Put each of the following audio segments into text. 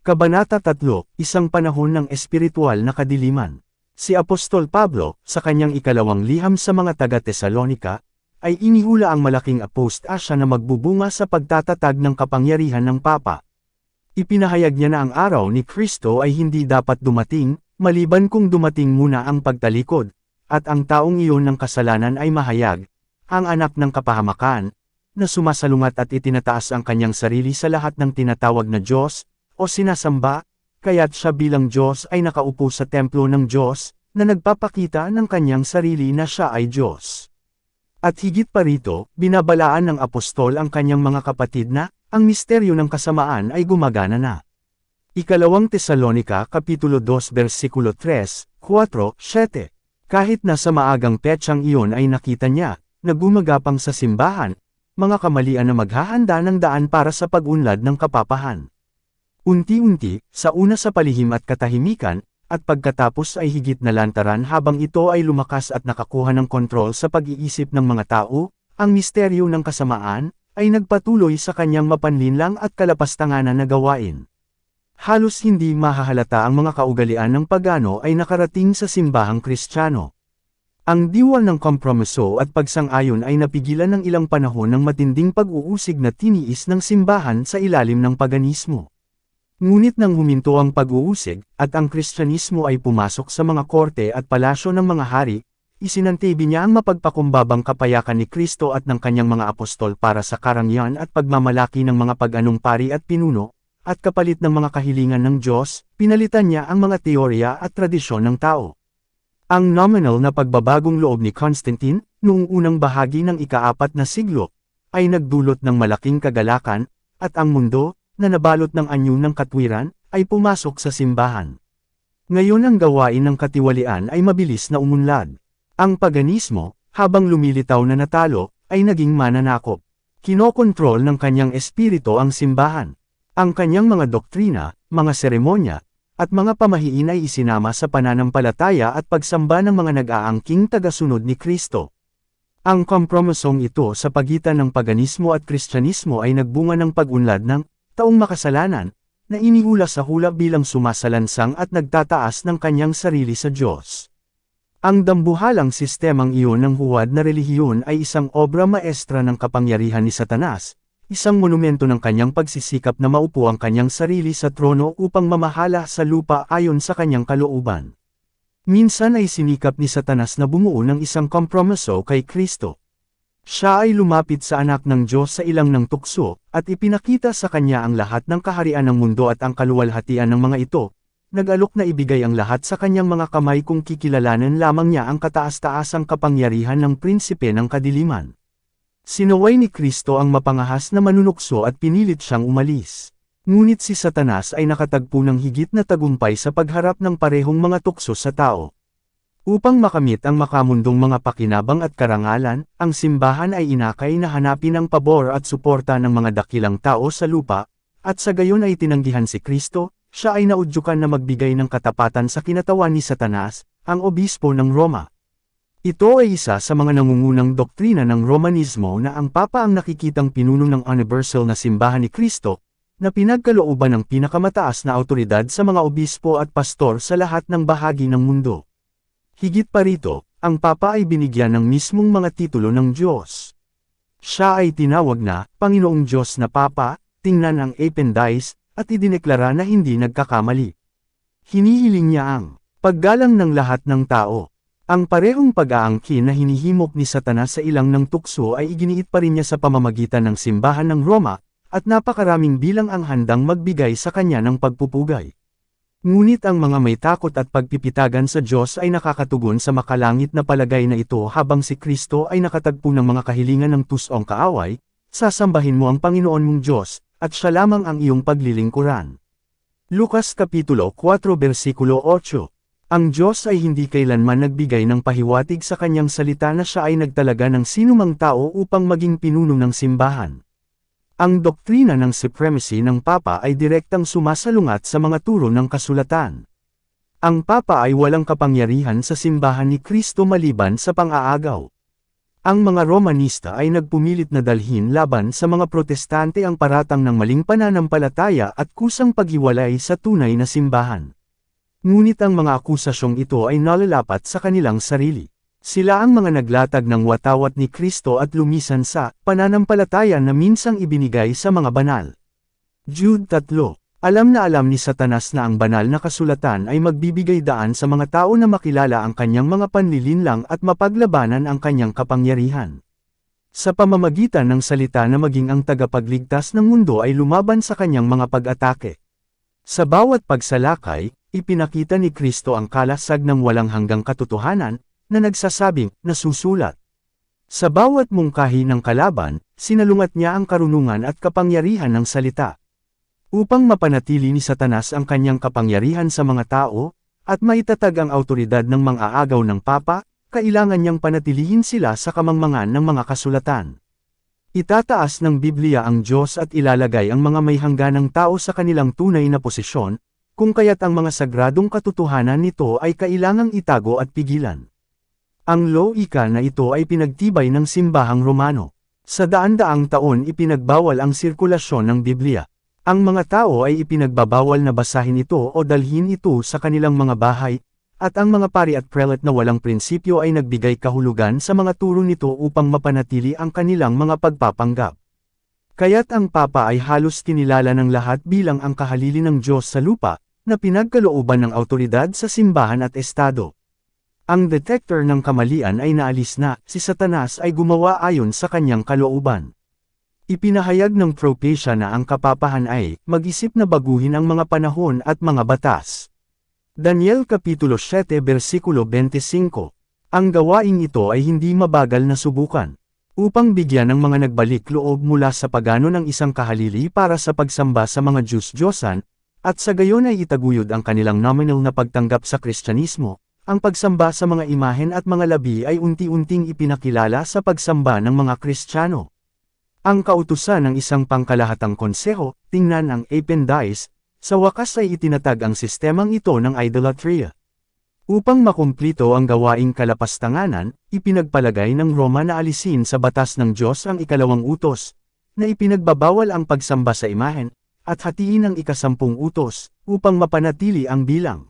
Kabanata 3, Isang panahon ng espiritual na kadiliman. Si Apostol Pablo, sa kanyang ikalawang liham sa mga taga-Tesalonika, ay inihula ang malaking apostasya na magbubunga sa pagtatatag ng kapangyarihan ng Papa. Ipinahayag niya na ang araw ni Kristo ay hindi dapat dumating, maliban kung dumating muna ang pagtalikod, at ang taong iyon ng kasalanan ay mahayag, ang anak ng kapahamakan, na sumasalungat at itinataas ang kanyang sarili sa lahat ng tinatawag na Diyos, o sinasamba, kaya't siya bilang Diyos ay nakaupo sa templo ng Diyos, na nagpapakita ng kanyang sarili na siya ay Diyos. At higit pa rito, binabalaan ng apostol ang kanyang mga kapatid na, ang misteryo ng kasamaan ay gumagana na. Ikalawang Tesalonika Kapitulo 2 versikulo 3, 4, 7. Kahit na sa maagang petsang iyon ay nakita niya, na gumagapang sa simbahan, mga kamalian na maghahanda ng daan para sa pag-unlad ng kapapahan. Unti-unti, sa una sa palihim at katahimikan, at pagkatapos ay higit na lantaran habang ito ay lumakas at nakakuha ng kontrol sa pag-iisip ng mga tao, ang misteryo ng kasamaan, ay nagpatuloy sa kanyang mapanlinlang at kalapastanganan na gawain. Halos hindi mahahalata ang mga kaugalian ng pagano ay nakarating sa simbahang Kristiyano. Ang diwa ng kompromiso at pagsang-ayon ay napigilan ng ilang panahon ng matinding pag-uusig na tiniis ng simbahan sa ilalim ng paganismo. Ngunit nang huminto ang pag-uusig, at ang Kristyanismo ay pumasok sa mga korte at palasyo ng mga hari, isinantibi niya ang mapagpakumbabang kapayakan ni Kristo at ng kanyang mga apostol para sa karangyaan at pagmamalaki ng mga pag-anong pari at pinuno, at kapalit ng mga kahilingan ng Diyos, pinalitan niya ang mga teorya at tradisyon ng tao. Ang nominal na pagbabagong loob ni Constantine, noong unang bahagi ng ika-4 na siglo, ay nagdulot ng malaking kagalakan, at ang mundo, na nabalot ng anyo ng katwiran, ay pumasok sa simbahan. Ngayon ang gawain ng katiwalian ay mabilis na umunlad. Ang paganismo, habang lumilitaw na natalo, ay naging mananakop. Kinokontrol ng kanyang espiritu ang simbahan. Ang kanyang mga doktrina, mga seremonya, at mga pamahiin ay isinama sa pananampalataya at pagsamba ng mga nag-aangking tagasunod ni Kristo. Ang kompromisong ito sa pagitan ng paganismo at Kristyanismo ay nagbunga ng pag-unlad ng taong makasalanan, na inihula sa hula bilang sumasalansang at nagtataas ng kanyang sarili sa Diyos. Ang dambuhalang sistemang iyon ng huwad na relihiyon ay isang obra maestra ng kapangyarihan ni Satanas, isang monumento ng kanyang pagsisikap na maupo ang kanyang sarili sa trono upang mamahala sa lupa ayon sa kanyang kalooban. Minsan ay sinikap ni Satanas na bumuo ng isang kompromiso kay Kristo. Siya ay lumapit sa anak ng Diyos sa ilang ng tukso, at ipinakita sa kanya ang lahat ng kaharian ng mundo at ang kaluwalhatian ng mga ito, nag-alok na ibigay ang lahat sa kanyang mga kamay kung kikilalanin lamang niya ang kataas-taasang kapangyarihan ng prinsipe ng kadiliman. Sinaway ni Kristo ang mapangahas na manunukso at pinilit siyang umalis. Ngunit si Satanas ay nakatagpo ng higit na tagumpay sa pagharap ng parehong mga tukso sa tao. Upang makamit ang makamundong mga pakinabang at karangalan, ang simbahan ay inakay na hanapin ang pabor at suporta ng mga dakilang tao sa lupa, at sa gayon ay tinanggihan si Kristo, siya ay naudyukan na magbigay ng katapatan sa kinatawan ni Satanas, ang obispo ng Roma. Ito ay isa sa mga nangungunang doktrina ng Romanismo na ang Papa ang nakikitang pinuno ng universal na simbahan ni Kristo, na pinagkalooban ng pinakamataas na awtoridad sa mga obispo at pastor sa lahat ng bahagi ng mundo. Higit pa rito, ang Papa ay binigyan ng mismong mga titulo ng Diyos. Siya ay tinawag na, Panginoong Diyos na Papa, tingnan ang appendix, at idineklara na hindi nagkakamali. Hinihiling niya ang paggalang ng lahat ng tao. Ang parehong pag-aangkin na hinihimok ni Satanas sa ilang ng tukso ay iginiit pa rin niya sa pamamagitan ng simbahan ng Roma, at napakaraming bilang ang handang magbigay sa kanya ng pagpupugay. Ngunit ang mga may takot at pagpipitagan sa Diyos ay nakakatugon sa makalangit na palagay na ito habang si Kristo ay nakatagpo ng mga kahilingan ng tusong kaaway, sasambahin mo ang Panginoon mong Diyos, at siya lamang ang iyong paglilingkuran. Lucas Kapitulo 4 versikulo 8. Ang Diyos ay hindi kailanman nagbigay ng pahiwatig sa kanyang salita na siya ay nagtalaga ng sinumang tao upang maging pinuno ng simbahan. Ang doktrina ng supremacy ng Papa ay direktang sumasalungat sa mga turo ng kasulatan. Ang Papa ay walang kapangyarihan sa simbahan ni Kristo maliban sa pang-aagaw. Ang mga Romanista ay nagpumilit na dalhin laban sa mga Protestante ang paratang ng maling pananampalataya at kusang paghiwalay sa tunay na simbahan. Ngunit ang mga akusasyong ito ay nalalapat sa kanilang sarili. Sila ang mga naglatag ng watawat ni Kristo at lumisan sa pananampalataya na minsang ibinigay sa mga banal. Jude 3. Alam na alam ni Satanas na ang banal na kasulatan ay magbibigay daan sa mga tao na makilala ang kanyang mga panlilinlang at mapaglabanan ang kanyang kapangyarihan. Sa pamamagitan ng salita na maging ang tagapagligtas ng mundo ay lumaban sa kanyang mga pag-atake. Sa bawat pagsalakay, ipinakita ni Kristo ang kalasag ng walang hanggang katotohanan, na nagsasabing, nasusulat. Sa bawat mungkahi ng kalaban, sinalungat niya ang karunungan at kapangyarihan ng salita. Upang mapanatili ni Satanas ang kanyang kapangyarihan sa mga tao, at maitatag ang awtoridad ng mga aagaw ng Papa, kailangan niyang panatilihin sila sa kamangmangan ng mga kasulatan. Itataas ng Biblia ang Diyos at ilalagay ang mga may hangganang tao sa kanilang tunay na posisyon, kung kaya't ang mga sagradong katotohanan nito ay kailangang itago at pigilan. Ang loika na ito ay pinagtibay ng simbahang Romano. Sa daan-daang taon ipinagbawal ang sirkulasyon ng Biblia. Ang mga tao ay ipinagbabawal na basahin ito o dalhin ito sa kanilang mga bahay, at ang mga pari at prelate na walang prinsipyo ay nagbigay kahulugan sa mga turo nito upang mapanatili ang kanilang mga pagpapanggap. Kaya't ang Papa ay halos kinilala ng lahat bilang ang kahalili ng Diyos sa lupa, na pinagkalooban ng awtoridad sa simbahan at estado. Ang detector ng kamalian ay naalis na, si Satanas ay gumawa ayon sa kanyang kalooban. Ipinahayag ng Propecia na ang kapapahan ay mag-isip na baguhin ang mga panahon at mga batas. Daniel Kapitulo 7 versikulo 25. Ang gawaing ito ay hindi mabagal na subukan. Upang bigyan ng mga nagbalik loob mula sa pagano ng isang kahalili para sa pagsamba sa mga Diyos-Diyosan, at sa gayon ay itaguyod ang kanilang nominal na pagtanggap sa Kristyanismo, ang pagsamba sa mga imahen at mga labi ay unti-unting ipinakilala sa pagsamba ng mga Kristiyano. Ang kautusan ng isang pangkalahatang konseho, tingnan ang Appendice, sa wakas ay itinatag ang sistemang ito ng idolatria. Upang makumplito ang gawaing kalapastanganan, ipinagpalagay ng Roma na alisin sa batas ng Diyos ang ikalawang utos, na ipinagbabawal ang pagsamba sa imahen, at hatiin ang ika-10 utos, upang mapanatili ang bilang.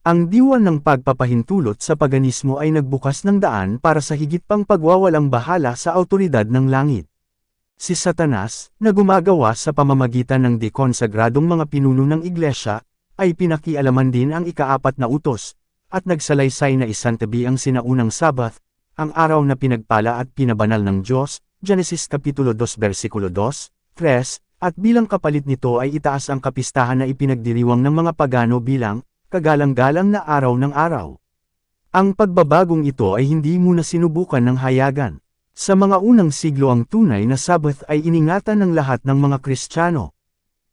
Ang diwa ng pagpapahintulot sa paganismo ay nagbukas ng daan para sa higit pang pagwawalang bahala sa awtoridad ng langit. Si Satanas, na gumagawa sa pamamagitan ng dekonsagradong mga pinuno ng iglesia, ay pinakialaman din ang ika-4 na utos, at nagsalaysay na isantabi ang sinaunang Sabath, ang araw na pinagpala at pinabanal ng Diyos, Genesis Kapitulo 2 versikulo 2, 3, at bilang kapalit nito ay itaas ang kapistahan na ipinagdiriwang ng mga pagano bilang, kagalang-galang na araw ng araw. Ang pagbabagong ito ay hindi muna sinubukan ng hayagan. Sa mga unang siglo ang tunay na Sabbath ay iningatan ng lahat ng mga Kristiyano.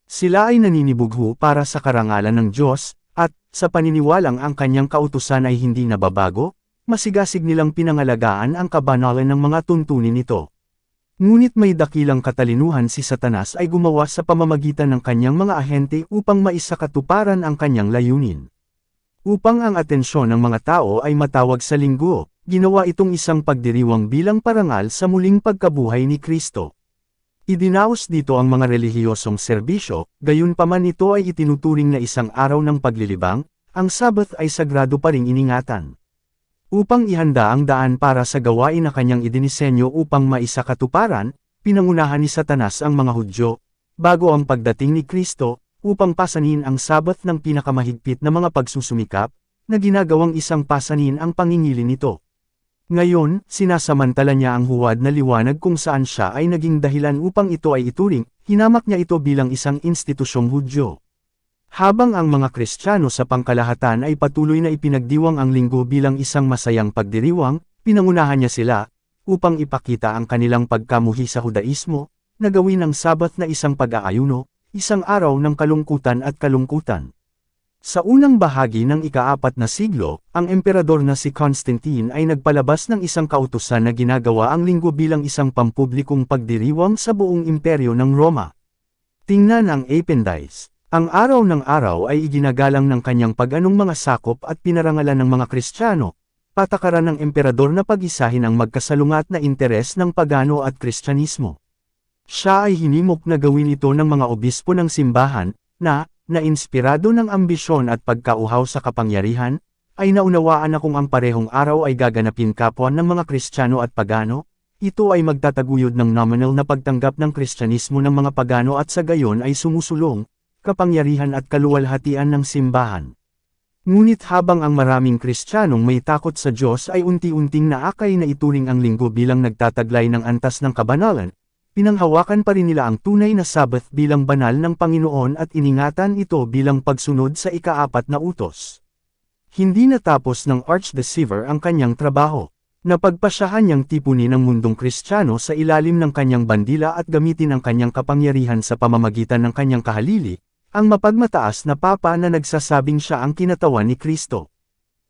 Sila ay naninibugho para sa karangalan ng Diyos, at, sa paniniwalang ang kanyang kautusan ay hindi nababago, masigasig nilang pinangalagaan ang kabanalan ng mga tuntunin nito. Ngunit may dakilang katalinuhan si Satanas ay gumawa sa pamamagitan ng kanyang mga ahente upang maisakatuparan ang kanyang layunin. Upang ang atensyon ng mga tao ay matawag sa linggo, ginawa itong isang pagdiriwang bilang parangal sa muling pagkabuhay ni Kristo. Idinaos dito ang mga relihiyosong serbisyo, gayunpaman ito ay itinuturing na isang araw ng paglilibang, ang Sabbath ay sagrado pa ring iningatan. Upang ihanda ang daan para sa gawain na kanyang idinisenyo upang maisakatuparan, pinangunahan ni Satanas ang mga Hudyo, bago ang pagdating ni Kristo, upang pasanin ang Sabbath ng pinakamahigpit na mga pagsusumikap, na ginagawang isang pasanin ang pangingilin nito. Ngayon, sinasamantala niya ang huwad na liwanag kung saan siya ay naging dahilan upang ito ay ituring, hinamak niya ito bilang isang institusyong Hudyo. Habang ang mga Kristiyano sa pangkalahatan ay patuloy na ipinagdiwang ang linggo bilang isang masayang pagdiriwang, pinangunahan niya sila, upang ipakita ang kanilang pagkamuhi sa Hudaismo, na gawin ang Sabath na isang pag-aayuno, isang araw ng kalungkutan at kalungkutan. Sa unang bahagi ng ika-4 na siglo, ang emperador na si Constantine ay nagpalabas ng isang kautusan na ginagawa ang linggo bilang isang pampublikong pagdiriwang sa buong imperyo ng Roma. Tingnan ang Appendice. Ang araw ng araw ay iginagalang ng kanyang pag-anong mga sakop at pinarangalan ng mga Kristiyano, patakaran ng emperador na pag-isahin ang magkasalungat na interes ng pagano at Kristyanismo. Siya ay hinimok na gawin ito ng mga obispo ng simbahan, na inspirado ng ambisyon at pagkauhaw sa kapangyarihan, ay naunawaan na kung ang parehong araw ay gaganapin kapwa ng mga Kristiyano at pagano, ito ay magtataguyod ng nominal na pagtanggap ng Kristyanismo ng mga pagano at sa gayon ay sumusulong, kapangyarihan at kaluwalhatian ng simbahan. Ngunit habang ang maraming Kristiyanong may takot sa Diyos ay unti-unting naakay na ituring ang linggo bilang nagtataglay ng antas ng kabanalan, pinanghawakan pa rin nila ang tunay na Sabbath bilang banal ng Panginoon at iningatan ito bilang pagsunod sa ika-4 na utos. Hindi natapos ng Archdeceiver ang kanyang trabaho. Napagpasyahan niyang tipunin ang mundong Kristiyano sa ilalim ng kanyang bandila at gamitin ang kanyang kapangyarihan sa pamamagitan ng kanyang kahalili, ang mapagmataas na papa na nagsasabing siya ang kinatawan ni Kristo.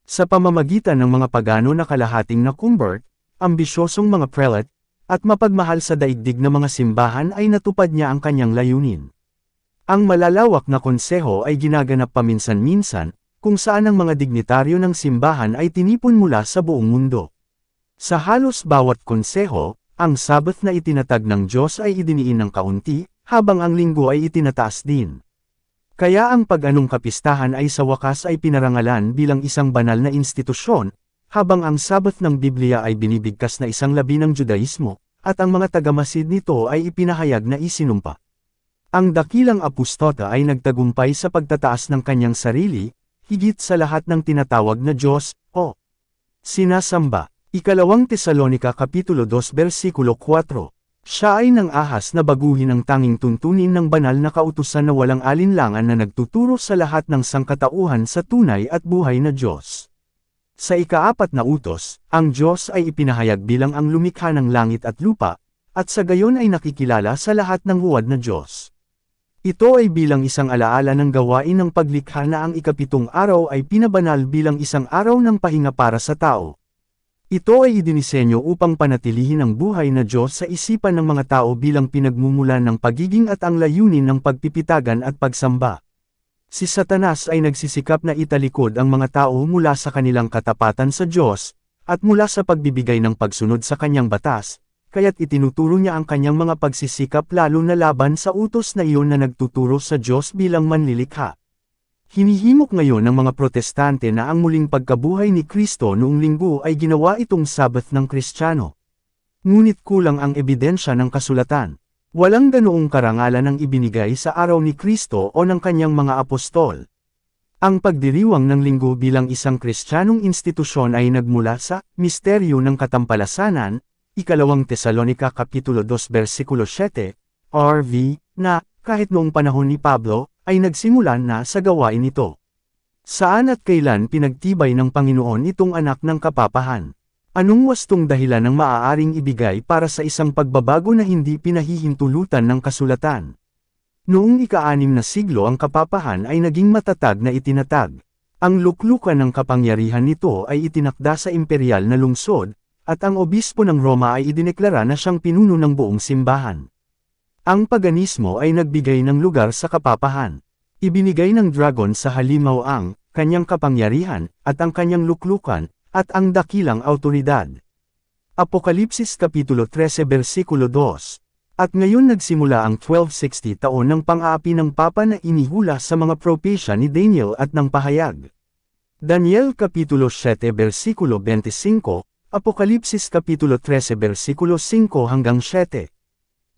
Sa pamamagitan ng mga pagano na kalahating na-convert, ambisyosong mga prelate, at mapagmahal sa daigdig na mga simbahan ay natupad niya ang kanyang layunin. Ang malalawak na konseho ay ginaganap paminsan-minsan, kung saan ang mga dignitaryo ng simbahan ay tinipon mula sa buong mundo. Sa halos bawat konseho, ang Sabbath na itinatag ng Diyos ay idiniin ng kaunti, habang ang linggo ay itinataas din. Kaya ang pag-anong kapistahan ay sa wakas ay pinarangalan bilang isang banal na institusyon, habang ang Sabbath ng Biblia ay binibigkas na isang labi ng Judaismo, at ang mga tagamasid nito ay ipinahayag na isinumpa. Ang dakilang apostata ay nagtagumpay sa pagtataas ng kanyang sarili, higit sa lahat ng tinatawag na Diyos, o sinasamba. 2 Tesalonica Kapitulo 2 Versikulo 4. Siya ay nang ahas na baguhin ang tanging tuntunin ng banal na kautusan na walang alinlangan na nagtuturo sa lahat ng sangkatauhan sa tunay at buhay na Diyos. Sa ika-4 na utos, ang Diyos ay ipinahayag bilang ang lumikha ng langit at lupa, at sa gayon ay nakikilala sa lahat ng huwad na Diyos. Ito ay bilang isang alaala ng gawain ng paglikha na ang ika-7 araw ay pinabanal bilang isang araw ng pahinga para sa tao. Ito ay idinisenyo upang panatilihin ang buhay na Diyos sa isipan ng mga tao bilang pinagmumulan ng pagiging at ang layunin ng pagpipitagan at pagsamba. Si Satanas ay nagsisikap na italikod ang mga tao mula sa kanilang katapatan sa Diyos, at mula sa pagbibigay ng pagsunod sa kanyang batas, kaya't itinuturo niya ang kanyang mga pagsisikap lalo na laban sa utos na iyon na nagtuturo sa Diyos bilang manlilikha. Hinihimok ngayon ng mga Protestante na ang muling pagkabuhay ni Kristo noong linggo ay ginawa itong Sabbath ng Kristiyano. Ngunit kulang ang ebidensya ng kasulatan. Walang ganoong karangalan ang ibinigay sa araw ni Kristo o ng kanyang mga apostol. Ang pagdiriwang ng linggo bilang isang Kristiyanong institusyon ay nagmula sa misteryo ng katampalasanan, 2 Tesalonica Kapitulo 2 Versikulo 7, RV, na, kahit noong panahon ni Pablo, ay nagsimulan na sa gawain ito. Saan at kailan pinagtibay ng Panginoon itong anak ng kapapahan? Anong wastong dahilan ang maaaring ibigay para sa isang pagbabago na hindi pinahihintulutan ng kasulatan? Noong ika-6 na siglo ang kapapahan ay naging matatag na itinatag. Ang luklukan ng kapangyarihan nito ay itinakda sa imperial na lungsod, at ang obispo ng Roma ay idineklara na siyang pinuno ng buong simbahan. Ang paganismo ay nagbigay ng lugar sa kapapahan. Ibinigay ng dragon sa halimaw ang kanyang kapangyarihan, at ang kanyang luklukan, at ang dakilang awtoridad. Apokalipsis Kapitulo 13 Versikulo 2. At ngayon nagsimula ang 1260 taon ng pang-aapi ng Papa na inihula sa mga propesya ni Daniel at ng pahayag. Daniel Kapitulo 7 Versikulo 25, Apokalipsis Kapitulo 13 Versikulo 5 hanggang 7.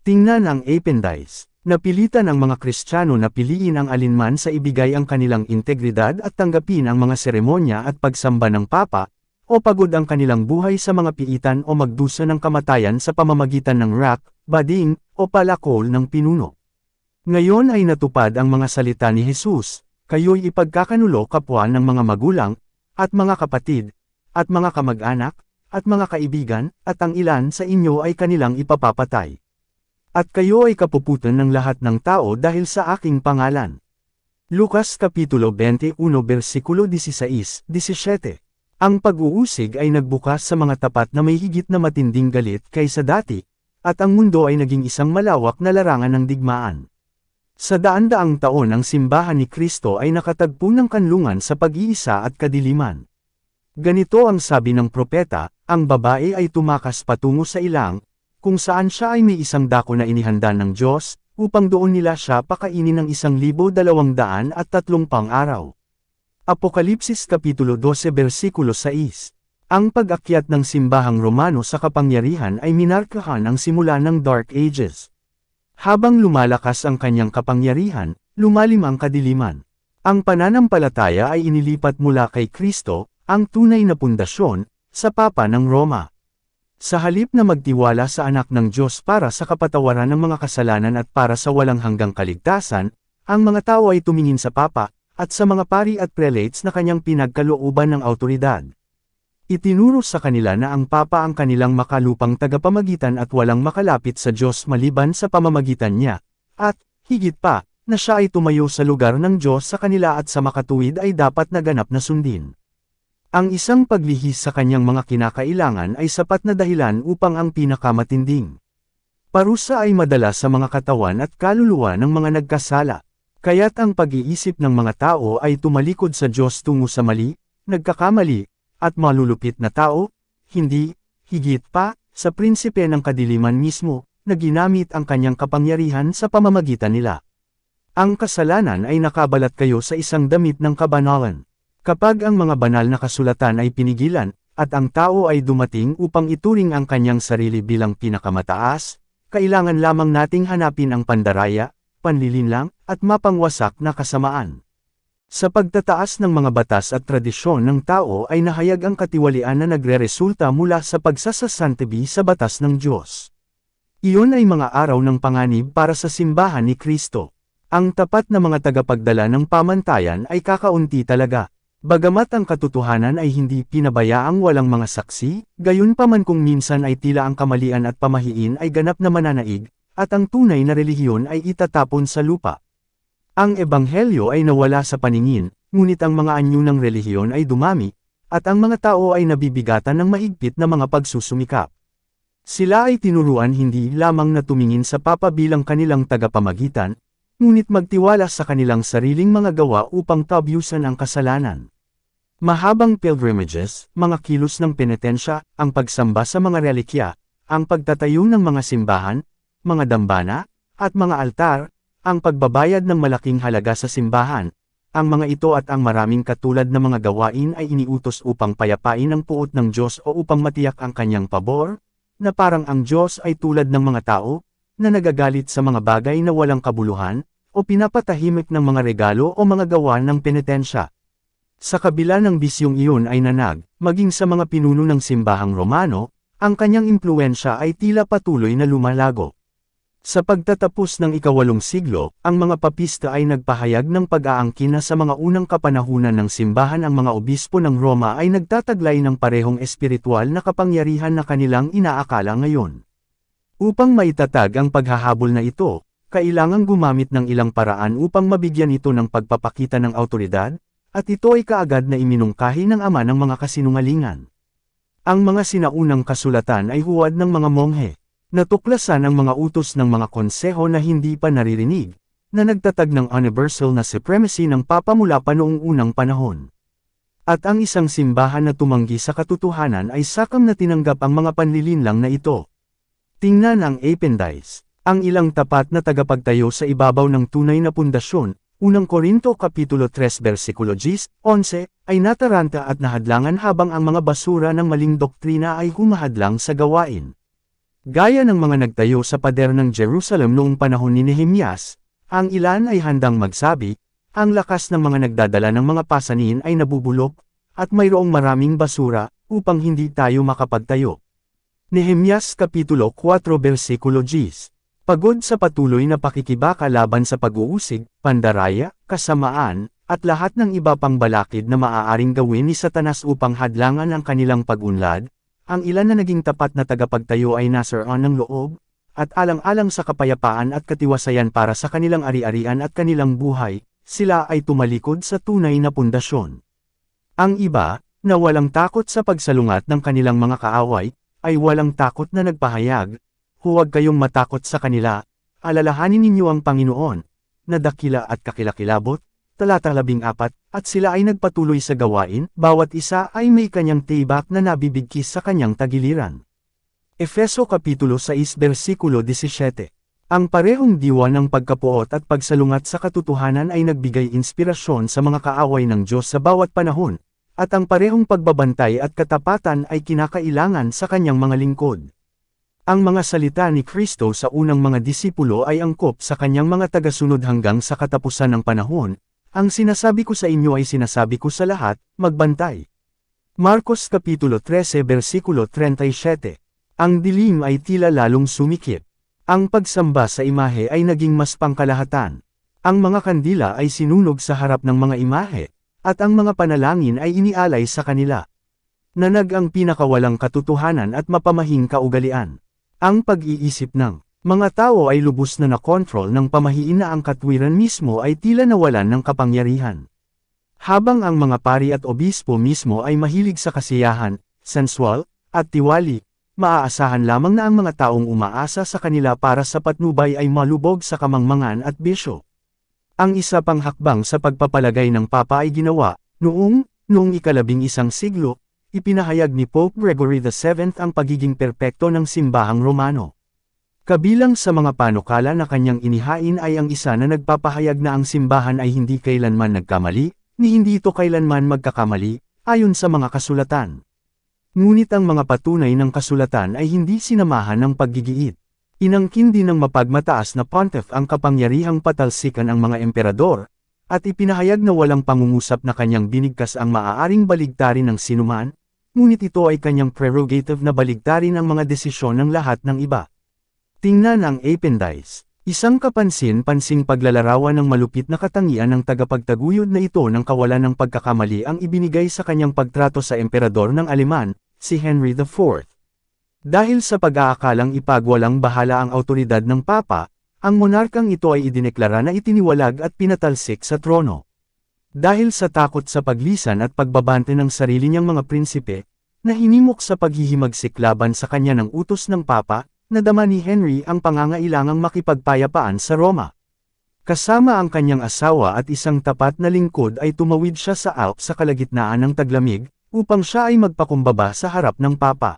Tingnan ang Appendice. Napilitan ang mga Kristiyano na piliin ang alinman sa ibigay ang kanilang integridad at tanggapin ang mga seremonya at pagsamba ng Papa, o pagod ang kanilang buhay sa mga piitan o magdusa ng kamatayan sa pamamagitan ng rack, bading, o palakol ng pinuno. Ngayon ay natupad ang mga salita ni Jesus, kayo'y ipagkakanulo kapwa ng mga magulang, at mga kapatid, at mga kamag-anak, at mga kaibigan, at ang ilan sa inyo ay kanilang ipapapatay. At kayo ay kapuputan ng lahat ng tao dahil sa aking pangalan. Lucas Kapitulo 21 Versikulo 16-17. Ang pag-uusig ay nagbukas sa mga tapat na may higit na matinding galit kaysa dati, at ang mundo ay naging isang malawak na larangan ng digmaan. Sa daan-daang taon ang simbahan ni Kristo ay nakatagpo ng kanlungan sa pag-iisa at kadiliman. Ganito ang sabi ng propeta, ang babae ay tumakas patungo sa ilang, kung saan siya ay may isang dako na inihanda ng Diyos, upang doon nila siya pakainin ng 1,230 araw. Apokalipsis Kapitulo 12 versikulo 6. Ang pag-akyat ng simbahang Romano sa kapangyarihan ay minarkahan ang simula ng Dark Ages. Habang lumalakas ang kanyang kapangyarihan, lumalim ang kadiliman. Ang pananampalataya ay inilipat mula kay Kristo, ang tunay na pundasyon, sa Papa ng Roma. Sa halip na magtiwala sa anak ng Diyos para sa kapatawaran ng mga kasalanan at para sa walang hanggang kaligtasan, ang mga tao ay tumingin sa Papa, at sa mga pari at prelates na kanyang pinagkalooban ng awtoridad. Itinuro sa kanila na ang Papa ang kanilang makalupang tagapamagitan at walang makalapit sa Diyos maliban sa pamamagitan niya, at, higit pa, na siya ay tumayo sa lugar ng Diyos sa kanila at sa makatuwid ay dapat na ganap na sundin. Ang isang paglihis sa kanyang mga kinakailangan ay sapat na dahilan upang ang pinakamatinding parusa ay madala sa mga katawan at kaluluwa ng mga nagkasala. Kaya't ang pag-iisip ng mga tao ay tumalikod sa Diyos tungo sa mali, nagkakamali, at malulupit na tao, hindi, higit pa, sa prinsipe ng kadiliman mismo, na ginamit ang kanyang kapangyarihan sa pamamagitan nila. Ang kasalanan ay nakabalat kayo sa isang damit ng kabanalan. Kapag ang mga banal na kasulatan ay pinigilan, at ang tao ay dumating upang ituring ang kanyang sarili bilang pinakamataas, kailangan lamang nating hanapin ang pandaraya, panlilinlang, at mapangwasak na kasamaan. Sa pagtataas ng mga batas at tradisyon ng tao ay nahayag ang katiwalian na nagreresulta mula sa pagsasasantabi sa batas ng Diyos. Iyon ay mga araw ng panganib para sa simbahan ni Kristo. Ang tapat na mga tagapagdala ng pamantayan ay kakaunti talaga. Bagamat ang katotohanan ay hindi pinabayaang walang mga saksi, gayunpaman kung minsan ay tila ang kamalian at pamahiin ay ganap na mananaig, at ang tunay na relihiyon ay itatapon sa lupa. Ang ebanghelyo ay nawala sa paningin, ngunit ang mga anyo ng relihiyon ay dumami, at ang mga tao ay nabibigatan ng mahigpit na mga pagsusumikap. Sila ay tinuruan hindi lamang na tumingin sa Papa bilang kanilang tagapamagitan, ngunit magtiwala sa kanilang sariling mga gawa upang tabyusan ang kasalanan. Mahabang pilgrimages, mga kilos ng penitensya, ang pagsamba sa mga relikya, ang pagtatayo ng mga simbahan, mga dambana, at mga altar, ang pagbabayad ng malaking halaga sa simbahan, ang mga ito at ang maraming katulad na mga gawain ay iniutos upang payapain ang puot ng Diyos o upang matiyak ang kanyang pabor, na parang ang Diyos ay tulad ng mga tao, na nagagalit sa mga bagay na walang kabuluhan, o pinapatahimik ng mga regalo o mga gawa ng penitensya. Sa kabila ng bisyong iyon ay nanag, maging sa mga pinuno ng simbahang Romano, ang kanyang impluensya ay tila patuloy na lumalago. Sa pagtatapos ng ika-8 siglo, ang mga papista ay nagpahayag ng pag-aangkin na sa mga unang kapanahunan ng simbahan ang mga obispo ng Roma ay nagtataglay ng parehong espiritual na kapangyarihan na kanilang inaakala ngayon. Upang maitatag ang paghahabol na ito, kailangang gumamit ng ilang paraan upang mabigyan ito ng pagpapakita ng awtoridad, at ito ay kaagad na iminungkahi ng ama ng mga kasinungalingan. Ang mga sinaunang kasulatan ay huwad ng mga monghe, natuklasan ang mga utos ng mga konseho na hindi pa naririnig, na nagtatag ng universal na supremacy ng Papa mula pa noong unang panahon. At ang isang simbahan na tumanggi sa katotohanan ay sakam na tinanggap ang mga panlilinlang na ito. Tingnan ang Appendice. Ang ilang tapat na tagapagtayo sa ibabaw ng tunay na pundasyon, unang Korinto Kapitulo 3 versikulo 11, ay nataranta at nahadlangan habang ang mga basura ng maling doktrina ay humahadlang sa gawain. Gaya ng mga nagtayo sa pader ng Jerusalem noong panahon ni Nehemias, ang ilan ay handang magsabi, ang lakas ng mga nagdadala ng mga pasanin ay nabubulok, at mayroong maraming basura, upang hindi tayo makapagtayo. Nehemias Kapitulo 4 versikulo 10. Pagod sa patuloy na pakikibaka laban sa pag-uusig, pandaraya, kasamaan, at lahat ng iba pang balakid na maaaring gawin ni Satanas upang hadlangan ang kanilang pag-unlad, ang ilan na naging tapat na tagapagtayo ay nasaroon ng loob, at alang-alang sa kapayapaan at katiwasayan para sa kanilang ari-arian at kanilang buhay, sila ay tumalikod sa tunay na pundasyon. Ang iba, na walang takot sa pagsalungat ng kanilang mga kaaway, ay walang takot na nagpahayag, huwag kayong matakot sa kanila, alalahanin ninyo ang Panginoon, na dakila at kakilakilabot, talata 14, at sila ay nagpatuloy sa gawain, bawat isa ay may kanyang tibak na nabibigkis sa kanyang tagiliran. Efeso Kapitulo 6 Versikulo 17. Ang parehong diwa ng pagkapuot at pagsalungat sa katotohanan ay nagbigay inspirasyon sa mga kaaway ng Diyos sa bawat panahon, at ang parehong pagbabantay at katapatan ay kinakailangan sa kanyang mga lingkod. Ang mga salita ni Kristo sa unang mga disipulo ay angkop sa kanyang mga tagasunod hanggang sa katapusan ng panahon. Ang sinasabi ko sa inyo ay sinasabi ko sa lahat, magbantay. Marcos Kapitulo 13 Versikulo 37. Ang dilim ay tila lalong sumikip. Ang pagsamba sa imahe ay naging mas pangkalahatan. Ang mga kandila ay sinunog sa harap ng mga imahe, at ang mga panalangin ay inialay sa kanila. Nanag ang pinakawalang katotohanan at mapamahing kaugalian. Ang pag-iisip ng mga tao ay lubos na nakontrol ng pamahiin na ang katwiran mismo ay tila nawalan ng kapangyarihan. Habang ang mga pari at obispo mismo ay mahilig sa kasiyahan, sensual, at tiwali, maaasahan lamang na ang mga taong umaasa sa kanila para sa patnubay ay malubog sa kamangmangan at bisyo. Ang isa pang hakbang sa pagpapalagay ng Papa ay ginawa, noong 11 siglo, ipinahayag ni Pope Gregory VII ang pagiging perpekto ng simbahang Romano. Kabilang sa mga panukala na kanyang inihain ay ang isa na nagpapahayag na ang simbahan ay hindi kailanman nagkamali, ni hindi ito kailanman magkakamali, ayon sa mga kasulatan. Ngunit ang mga patunay ng kasulatan ay hindi sinamahan ng paggigiit. Inangkin din ng mapagmataas na pontiff ang kapangyarihang patalsikan ang mga emperador, at ipinahayag na walang pangungusap na kanyang binigkas ang maaaring baligtarin ng sinuman, ngunit ito ay kanyang prerogative na baligtarin ang mga desisyon ng lahat ng iba. Tingnan ang Appendice. Isang kapansin-pansing paglalarawan ng malupit na katangian ng tagapagtaguyod na ito ng kawalan ng pagkakamali ang ibinigay sa kanyang pagtrato sa emperador ng Aleman, si Henry IV. Dahil sa pag-aakalang ipagwalang bahala ang awtoridad ng Papa, ang monarkang ito ay idineklara na itiniwalag at pinatalsik sa trono. Dahil sa takot sa paglisan at pagbabante ng sarili niyang mga prinsipe, nahinimok sa paghihimagsik laban sa kanya ng utos ng Papa, nadama ni Henry ang pangangailangang makipagpayapaan sa Roma. Kasama ang kanyang asawa at isang tapat na lingkod ay tumawid siya sa Alps sa kalagitnaan ng taglamig, upang siya ay magpakumbaba sa harap ng Papa.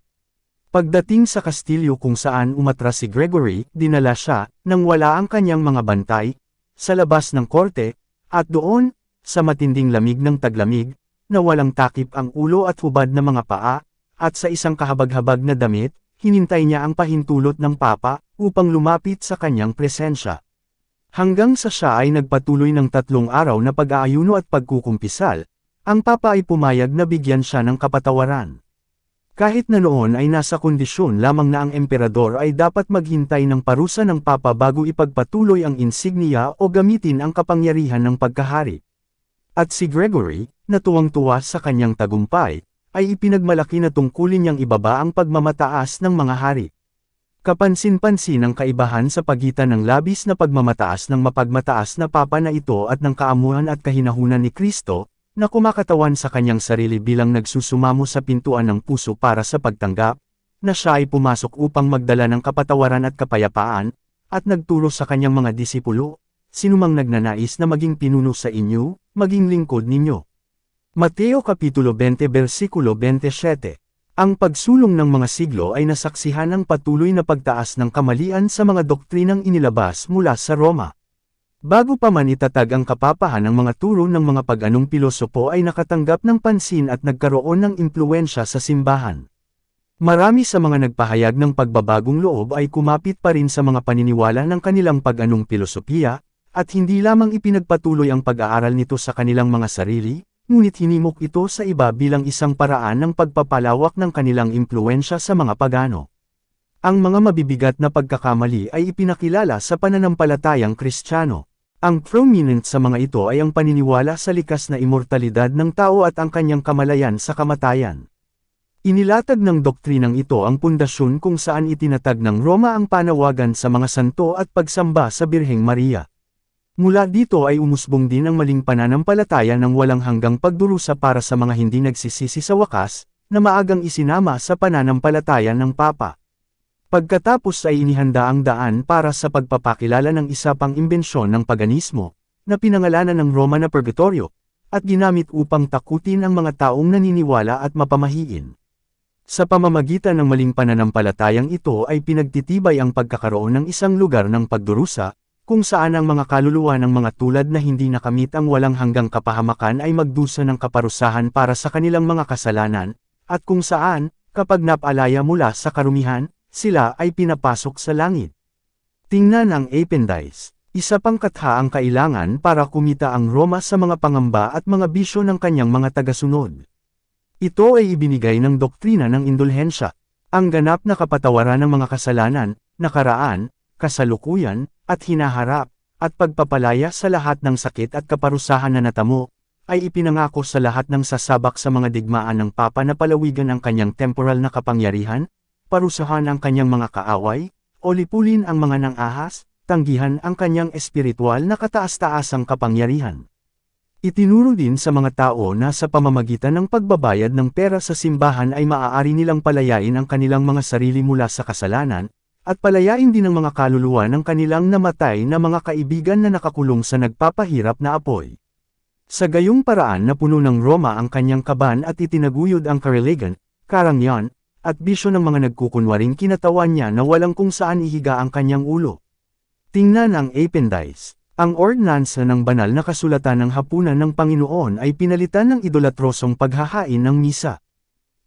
Pagdating sa kastilyo kung saan umatras si Gregory, dinala siya, nang wala ang kanyang mga bantay, sa labas ng korte, at doon, sa matinding lamig ng taglamig, na walang takip ang ulo at hubad na mga paa, at sa isang kahabag-habag na damit, hinintay niya ang pahintulot ng Papa, upang lumapit sa kanyang presensya. Hanggang sa siya ay nagpatuloy ng 3 araw na pag-aayuno at pagkukumpisal, ang Papa ay pumayag na bigyan siya ng kapatawaran. Kahit na noon ay nasa kondisyon lamang na ang emperador ay dapat maghintay ng parusa ng Papa bago ipagpatuloy ang insignia o gamitin ang kapangyarihan ng pagkahari. At si Gregory, na tuwang-tuwa sa kanyang tagumpay, ay ipinagmalaki na tungkulin niyang ibaba ang pagmamataas ng mga hari. Kapansin-pansin ang kaibahan sa pagitan ng labis na pagmamataas ng mapagmataas na Papa na ito at ng kaamuhan at kahinahunan ni Kristo, na kumakatawan sa kanyang sarili bilang nagsusumamo sa pintuan ng puso para sa pagtanggap, na siya ay pumasok upang magdala ng kapatawaran at kapayapaan, at nagturo sa kanyang mga disipulo, sinumang nagnanais na maging pinuno sa inyo, maging lingkod ninyo. Mateo Kapitulo 20 Versikulo 27. Ang pagsulong ng mga siglo ay nasaksihan ng patuloy na pagtaas ng kamalian sa mga doktrinang inilabas mula sa Roma. Bago pa man itatag ang kapapahan ng mga turo ng mga pag-anong pilosopo ay nakatanggap ng pansin at nagkaroon ng impluwensya sa simbahan. Marami sa mga nagpahayag ng pagbabagong loob ay kumapit pa rin sa mga paniniwala ng kanilang pag-anong pilosopiya, at hindi lamang ipinagpatuloy ang pag-aaral nito sa kanilang mga sarili, ngunit hinimok ito sa iba bilang isang paraan ng pagpapalawak ng kanilang impluwensya sa mga pagano. Ang mga mabibigat na pagkakamali ay ipinakilala sa pananampalatayang Kristiyano. Ang prominent sa mga ito ay ang paniniwala sa likas na immortalidad ng tao at ang kanyang kamalayan sa kamatayan. Inilatag ng doktrinang ito ang pundasyon kung saan itinatag ng Roma ang panawagan sa mga santo at pagsamba sa Birheng Maria. Mula dito ay umusbong din ang maling pananampalataya ng walang hanggang pagdurusa para sa mga hindi nagsisisi sa wakas, na maagang isinama sa pananampalataya ng Papa. Pagkatapos ay inihanda ang daan para sa pagpapakilala ng isa pang imbensyon ng paganismo, na pinangalanan ng Roma na purgatorio, at ginamit upang takutin ang mga taong naniniwala at mapamahiin. Sa pamamagitan ng maling pananampalatayang ito ay pinagtitibay ang pagkakaroon ng isang lugar ng pagdurusa, kung saan ang mga kaluluwa ng mga tulad na hindi nakamit ang walang hanggang kapahamakan ay magdusa ng kaparusahan para sa kanilang mga kasalanan, at kung saan, kapag napalaya mula sa karumihan, sila ay pinapasok sa langit. Tingnan ang Appendice. Isa pang katha ang kailangan para kumita ang Roma sa mga pangamba at mga bisyo ng kanyang mga tagasunod. Ito ay ibinigay ng doktrina ng indulhensya, ang ganap na kapatawaran ng mga kasalanan, nakaraan, kasalukuyan, at hinaharap, at pagpapalaya sa lahat ng sakit at kaparusahan na natamo, ay ipinangako sa lahat ng sasabak sa mga digmaan ng Papa na palawigan ang kanyang temporal na kapangyarihan, parusahan ang kanyang mga kaaway, o lipulin ang mga nang-ahas, tanggihan ang kanyang espiritual na kataas-taasang kapangyarihan. Itinuro din sa mga tao na sa pamamagitan ng pagbabayad ng pera sa simbahan ay maaari nilang palayain ang kanilang mga sarili mula sa kasalanan, at palayain din ang mga kaluluwa ng kanilang namatay na mga kaibigan na nakakulong sa nagpapahirap na apoy. Sa gayong paraan na puno ng Roma ang kanyang kaban at itinaguyod ang kareligan, karangyan, at bisyo ng mga nagkukunwaring kinatawan niya na walang kung saan ihiga ang kanyang ulo. Tingnan ang Appendice. Ang ordinansa ng banal na kasulatan ng hapunan ng Panginoon ay pinalitan ng idolatrosong paghahain ng misa.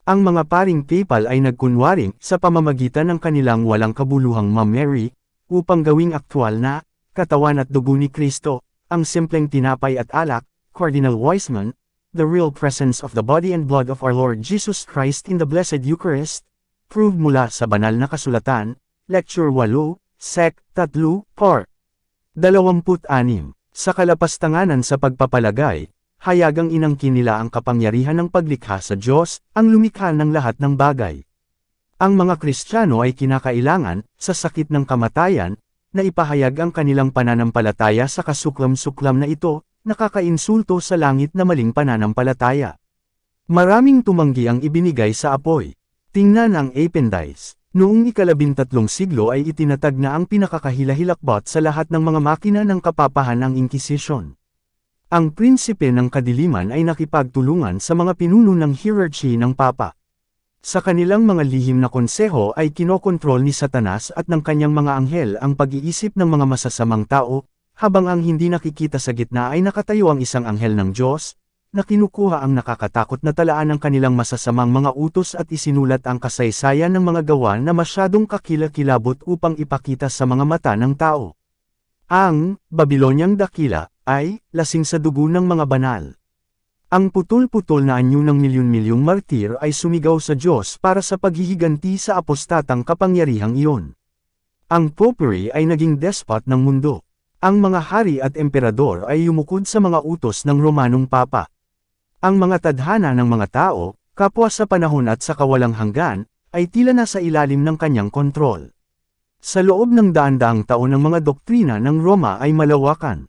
Ang mga paring papal ay nagkunwaring sa pamamagitan ng kanilang walang kabuluhang Ma'am Mary, upang gawing aktwal na, katawan at dugo ni Kristo, ang simpleng tinapay at alak, Cardinal Wiseman, the real presence of the body and blood of our Lord Jesus Christ in the Blessed Eucharist, proved mula sa banal na kasulatan, Lecture 8, Sec. 3, Part 26. Sa kalapastanganan sa pagpapalagay, hayagang inangkin nila ang kapangyarihan ng paglikha sa Diyos, ang lumikha ng lahat ng bagay. Ang mga Kristiyano ay kinakailangan, sa sakit ng kamatayan, na ipahayag ang kanilang pananampalataya sa kasuklam-suklam na ito, nakakainsulto sa langit na maling pananampalataya. Maraming tumanggi ang ibinigay sa apoy. Tingnan ang Appendice. Noong ika-13 siglo ay itinatag na ang pinakakahila-hilakbot sa lahat ng mga makina ng kapapahan ang Inquisition. Ang prinsipe ng kadiliman ay nakipagtulungan sa mga pinuno ng hierarchy ng Papa. Sa kanilang mga lihim na konseho ay kinokontrol ni Satanas at ng kanyang mga anghel ang pag-iisip ng mga masasamang tao, habang ang hindi nakikita sa gitna ay nakatayo ang isang anghel ng Diyos, na kinukuha ang nakakatakot na talaan ng kanilang masasamang mga utos at isinulat ang kasaysayan ng mga gawa na masyadong kakilakilabot upang ipakita sa mga mata ng tao. Ang Babilonyang dakila ay lasing sa dugo ng mga banal. Ang putol-putol na anyo ng milyon-milyong martir ay sumigaw sa Diyos para sa paghihiganti sa apostatang kapangyarihang iyon. Ang popery ay naging despot ng mundo. Ang mga hari at emperador ay yumukod sa mga utos ng Romanong Papa. Ang mga tadhana ng mga tao, kapwa sa panahon at sa kawalang hanggan, ay tila nasa ilalim ng kanyang kontrol. Sa loob ng daan-daang taon ng mga doktrina ng Roma ay malawakan.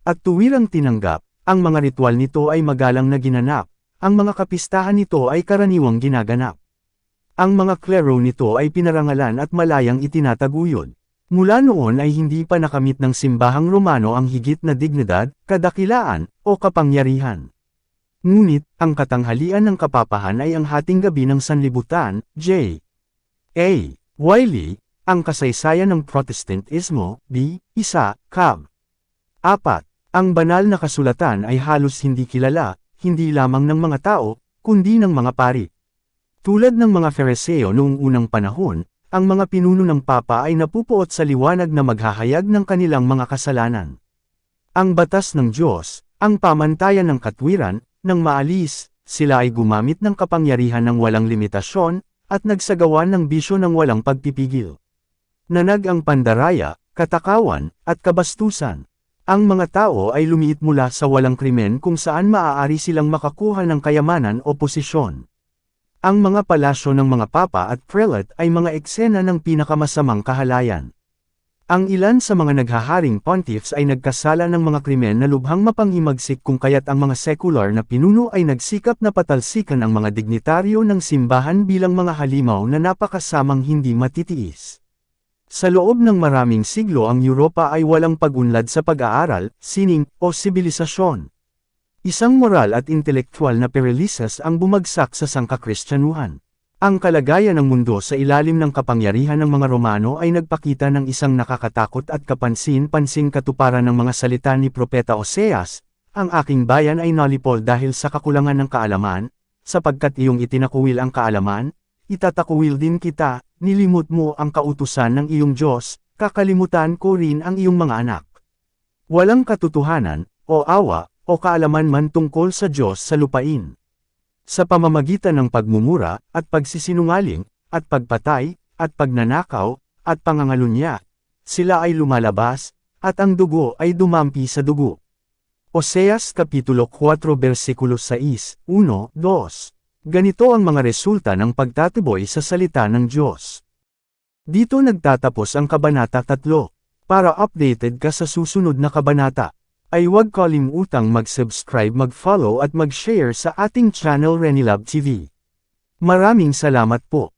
At tuwirang tinanggap, ang mga ritual nito ay magalang na ginanap, ang mga kapistahan nito ay karaniwang ginaganap. Ang mga klero nito ay pinarangalan at malayang itinataguyod. Mula noon ay hindi pa nakamit ng simbahang Romano ang higit na dignidad, kadakilaan, o kapangyarihan. Ngunit, ang katanghalian ng kapapahan ay ang hating gabi ng sanlibutan, J. A. Wiley, ang kasaysayan ng Protestantismo, B. 1, Cab. 4. Ang banal na kasulatan ay halos hindi kilala, hindi lamang ng mga tao, kundi ng mga pari. Tulad ng mga Fariseo noong unang panahon, ang mga pinuno ng Papa ay napupuot sa liwanag na maghahayag ng kanilang mga kasalanan. Ang batas ng Diyos, ang pamantayan ng katwiran, nang maalis, sila ay gumamit ng kapangyarihan ng walang limitasyon, at nagsagawa ng bisyo ng walang pagpipigil. Nanag ang pandaraya, katakawan, at kabastusan. Ang mga tao ay lumiit mula sa walang krimen kung saan maaari silang makakuha ng kayamanan o posisyon. Ang mga palasyo ng mga papa at prelate ay mga eksena ng pinakamasamang kahalayan. Ang ilan sa mga naghaharing pontiffs ay nagkasala ng mga krimen na lubhang mapanghimagsik kung kaya't ang mga sekular na pinuno ay nagsikap na patalsikan ang mga dignitaryo ng simbahan bilang mga halimaw na napakasamang hindi matitiis. Sa loob ng maraming siglo ang Europa ay walang pag-unlad sa pag-aaral, sining, o sibilisasyon. Isang moral at intelektual na perelisas ang bumagsak sa sangkakristyanuhan. Ang kalagayan ng mundo sa ilalim ng kapangyarihan ng mga Romano ay nagpakita ng isang nakakatakot at kapansin-pansing katuparan ng mga salita ni Propeta Oseas, ang aking bayan ay nalipol dahil sa kakulangan ng kaalaman, sapagkat iyong itinakuwil ang kaalaman, itatakuwil din kita, nilimot mo ang kautusan ng iyong Diyos, kakalimutan ko rin ang iyong mga anak. Walang katotohanan, o awa, o kaalaman man tungkol sa Diyos sa lupain. Sa pamamagitan ng pagmumura, at pagsisinungaling, at pagpatay, at pagnanakaw, at pangangalunya, sila ay lumalabas, at ang dugo ay dumampi sa dugo. Oseas Kapitulo 4 versikulo 6, 1, 2. Ganito ang mga resulta ng pagtatiboy sa salita ng Diyos. Dito nagtatapos ang Kabanata 3. Para updated ka sa susunod na kabanata, ay huwag kalimutang mag-subscribe, mag-follow at mag-share sa ating channel Renilab TV. Maraming salamat po.